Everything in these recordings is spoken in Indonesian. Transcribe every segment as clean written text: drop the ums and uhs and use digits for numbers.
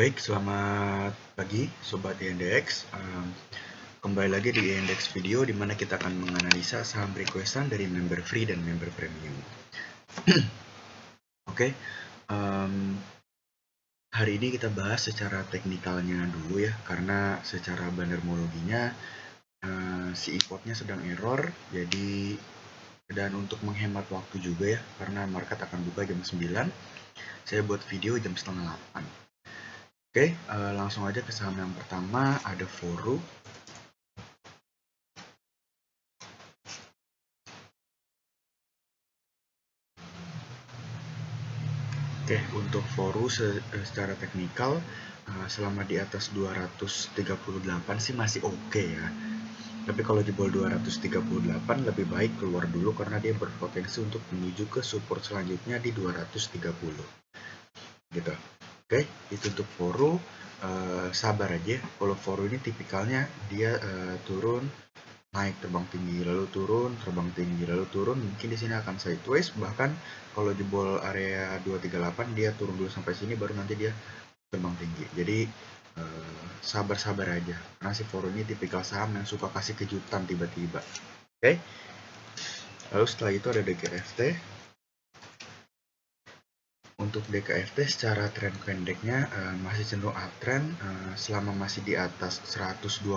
Baik, selamat pagi Sobat INDX. Kembali lagi di INDX Video, di mana kita akan menganalisa saham requestan dari member free dan member premium. Oke, hari ini kita bahas secara teknikalnya dulu ya, karena secara bandarmologinya si e-potnya sedang error, dan untuk menghemat waktu juga ya, karena market akan buka jam 9, saya buat video jam setengah 8. Oke, langsung aja ke saham yang pertama, ada Foru. Oke, untuk Foru secara teknikal selama di atas 238 sih masih oke ya. Tapi kalau jebol 238 lebih baik keluar dulu karena dia berpotensi untuk menuju ke support selanjutnya di 230. Gitu. Oke, itu untuk Foru. Sabar aja. Kalau Foru ini tipikalnya dia turun, naik terbang tinggi, lalu turun, terbang tinggi, lalu turun. Mungkin di sini akan sideways, bahkan kalau jebol area 238 dia turun dulu sampai sini baru nanti dia terbang tinggi. Jadi sabar-sabar aja. Karena si Foru ini tipikal saham yang suka kasih kejutan tiba-tiba. Oke. Lalu setelah itu ada DKFT. Untuk DKFT secara tren pendeknya masih cenderung uptrend selama masih di atas 120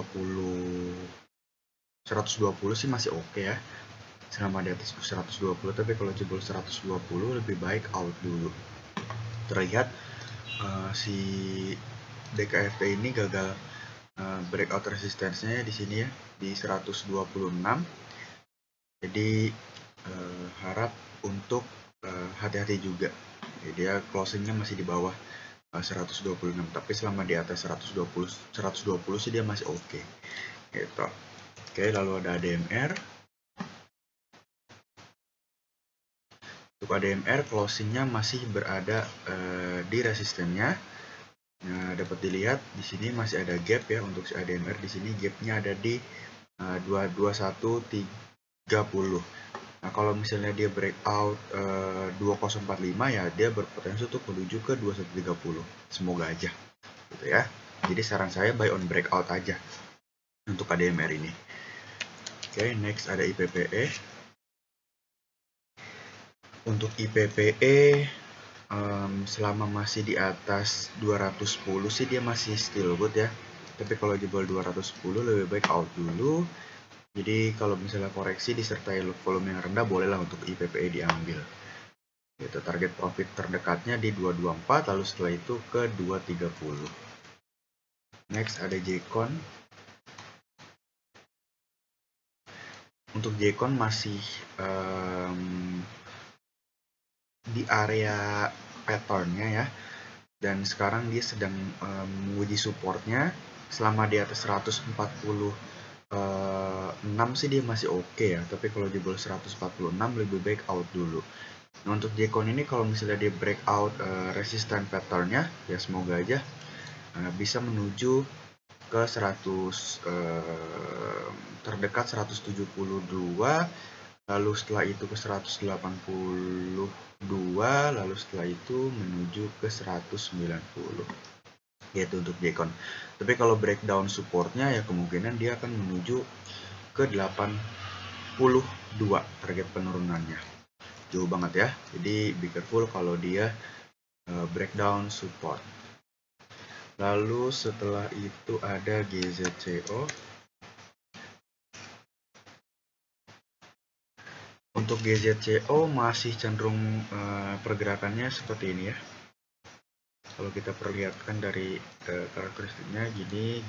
sih masih oke ya. Selama di atas 120, tapi kalau jebol 120 lebih baik out dulu. Terlihat si DKFT ini gagal breakout resistance-nya di sini ya, di 126. Jadi harap untuk hati-hati juga. Jadi dia closing-nya masih di bawah 126, tapi selama di atas 120 sih dia masih oke. Gitu. Oke, lalu ada ADMR. Untuk ADMR closingnya masih berada di resistennya. Nah, dapat dilihat di sini masih ada gap ya untuk si ADMR. Di sini gapnya ada di 22130. Nah, kalau misalnya dia breakout 2045 ya dia berpotensi untuk menuju ke 2130. Semoga aja gitu ya. Jadi saran saya buy on breakout aja untuk ADMR ini. Oke, next ada IPPE. Untuk IPPE selama masih di atas 210 sih dia masih still good ya. Tapi kalau jebol 210 lebih baik out dulu. Jadi kalau misalnya koreksi disertai volume yang rendah bolehlah untuk IPPE diambil. Itu target profit terdekatnya di 224, lalu setelah itu ke 230. Next ada Jcon. Untuk Jcon masih di area patternnya ya, dan sekarang dia sedang menguji supportnya. Selama di atas 146 sih dia masih oke ya, tapi kalau jebol 146 lebih baik out dulu. Nah, untuk Jcon ini kalau misalnya dia breakout resistant patternnya ya semoga aja bisa menuju ke 100 terdekat 172, lalu setelah itu ke 182, lalu setelah itu menuju ke 190. Yaitu untuk Jcon. Tapi kalau breakdown supportnya ya kemungkinan dia akan menuju ke 82 target penurunannya. Jauh banget ya. Jadi be careful kalau dia breakdown support. Lalu setelah itu ada GZCO. Untuk GZCO masih cenderung pergerakannya seperti ini ya. Kalau kita perlihatkan dari karakteristiknya gini,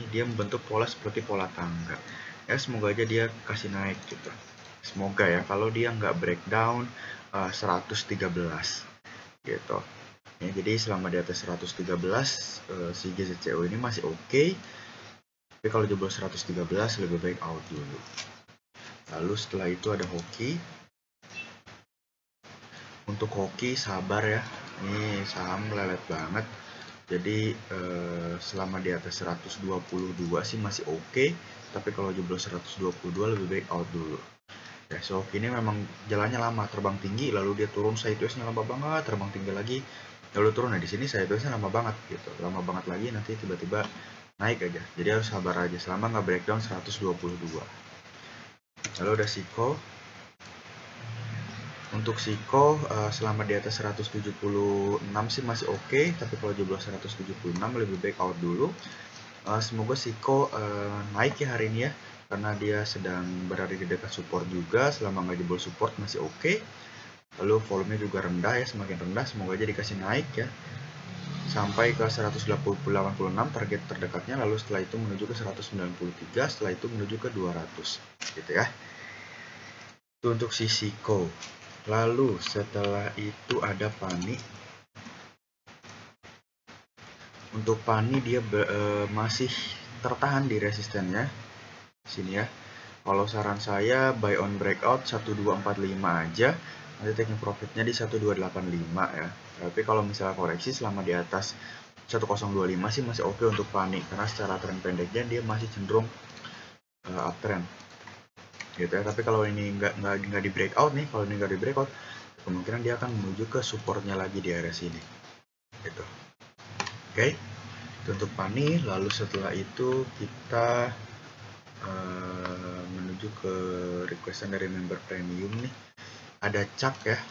dia membentuk pola seperti pola tangga. Ya semoga aja dia kasih naik gitu. Semoga ya, kalau dia nggak breakdown 113 gitu. Ya, jadi selama di atas 113 si GZCO ini masih oke. Tapi kalau jebol 113 lebih baik out dulu. Lalu setelah itu ada Hoki. Untuk Hoki sabar ya, ini saham lelet banget. Jadi selama di atas 122 sih masih oke, tapi kalau jebol 122 lebih baik out dulu. Ya, so ini memang jalannya lama, terbang tinggi lalu dia turun sideways-nya lama banget, terbang tinggi lagi, lalu turun. Nah di sini saya tulisnya lama banget gitu, lama banget lagi, nanti tiba-tiba naik aja. Jadi harus sabar aja selama nggak breakdown 122. Lalu ada Siko. Untuk Siko selama di atas 176 sih masih oke, tapi kalau jebol 176 lebih baik out dulu. Semoga Siko naik ya hari ini ya, karena dia sedang berada di dekat support juga. Selama nggak jebol support masih oke. Lalu volumenya juga rendah ya, semakin rendah semoga aja dikasih naik ya sampai ke 186 target terdekatnya, lalu setelah itu menuju ke 193, setelah itu menuju ke 200 gitu ya. Itu untuk si Siko. Lalu setelah itu ada Pani. Untuk Pani dia masih tertahan di resistennya sini ya. Kalau saran saya buy on breakout 1245 aja, nanti taking profitnya di 1285 ya. Tapi kalau misalnya koreksi selama di atas 1025 sih masih oke untuk Pani, karena secara tren pendeknya dia masih cenderung uptrend gitu ya. Tapi kalau ini nggak di breakout nih, kalau ini nggak di breakout, kemungkinan dia akan menuju ke supportnya lagi di area sini gitu. Oke, itu untuk Pani. Lalu setelah itu kita menuju ke requestan dari member premium nih. Ada Cak ya.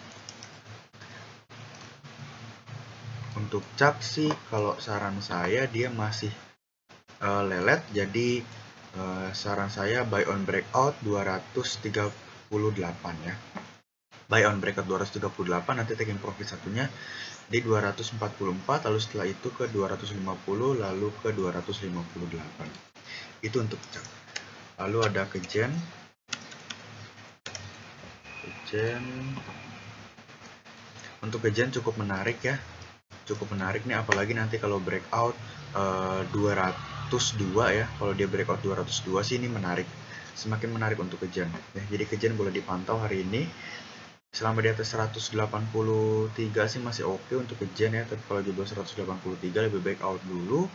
Untuk Cak sih kalau saran saya dia masih lelet, jadi saran saya buy on breakout 238 ya. Buy on breakout 238, nanti taking profit satunya di 244, lalu setelah itu ke 250, lalu ke 258. Itu untuk Cak. Lalu ada Kejen. Untuk Kejen cukup menarik ya, cukup menarik nih, apalagi nanti kalau breakout 202 ya. Kalau dia breakout 202 sih ini menarik, semakin menarik untuk Kejen ya. Jadi Kejen boleh dipantau hari ini. Selama di atas 183 sih masih oke untuk Kejen ya, tapi kalau di bawah 183 lebih baik out dulu.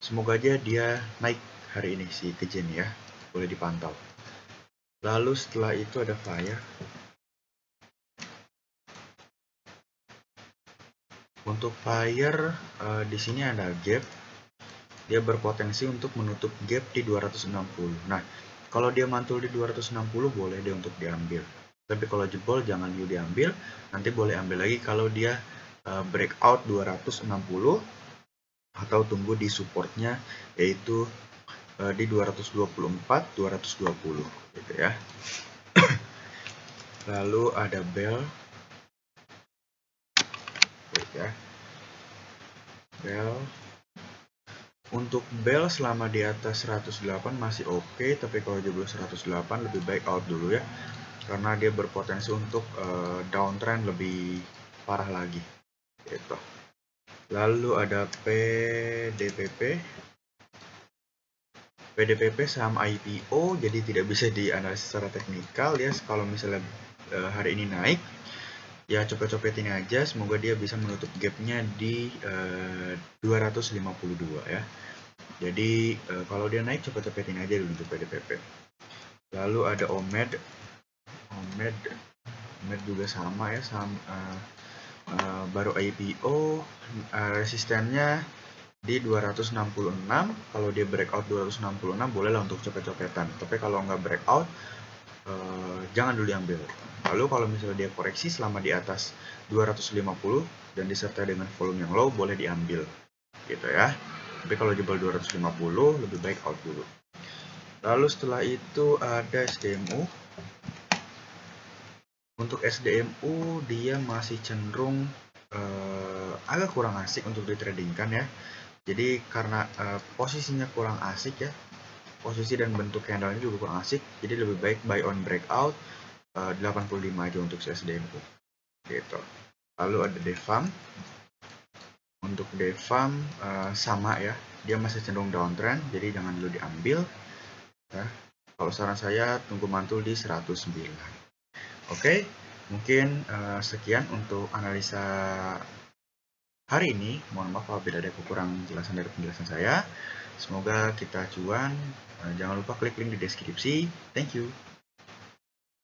Semoga aja dia naik hari ini si Kejen ya, boleh dipantau. Lalu setelah itu ada Fire. Untuk Fire di sini ada gap, dia berpotensi untuk menutup gap di 260. Nah, kalau dia mantul di 260 boleh dia untuk diambil. Tapi kalau jebol jangan dulu diambil, nanti boleh ambil lagi kalau dia breakout 260 atau tunggu di supportnya yaitu di 224, 220 gitu ya. Lalu ada Bell. Ya. Bell. Untuk Bell selama di atas 108 masih oke, tapi kalau jebol 108 lebih baik out dulu ya, karena dia berpotensi untuk downtrend lebih parah lagi gitu. Lalu ada PDPP. PDPP saham IPO, jadi tidak bisa dianalisis secara teknikal ya. Kalau misalnya hari ini naik, ya copet-copetin aja, semoga dia bisa menutup gapnya di 252 ya. Jadi kalau dia naik copet-copetin aja dulu untuk PDPP. Lalu ada Omed juga sama ya, baru IPO, resistennya di 266. Kalau dia breakout 266 bolehlah untuk copet-copetan, tapi kalau nggak breakout jangan dulu diambil. Lalu kalau misalnya dia koreksi selama di atas 250 dan disertai dengan volume yang low, boleh diambil gitu ya. Tapi kalau jebol 250 lebih baik out dulu. Lalu setelah itu ada SDMU. Untuk SDMU dia masih cenderung agak kurang asik untuk ditradingkan ya. Jadi karena posisinya kurang asik ya, posisi dan bentuk candle-nya juga kurang asik, jadi lebih baik buy on breakout 85 aja untuk SDMU gitu. Lalu ada Devang. Untuk Devang sama ya, dia masih cenderung downtrend, jadi jangan dulu diambil ya. Kalau saran saya tunggu mantul di 109. Oke, mungkin sekian untuk analisa hari ini. Mohon maaf apabila ada kekurangan jelasan dari penjelasan saya. Semoga kita cuan. Jangan lupa klik link di deskripsi. Thank you.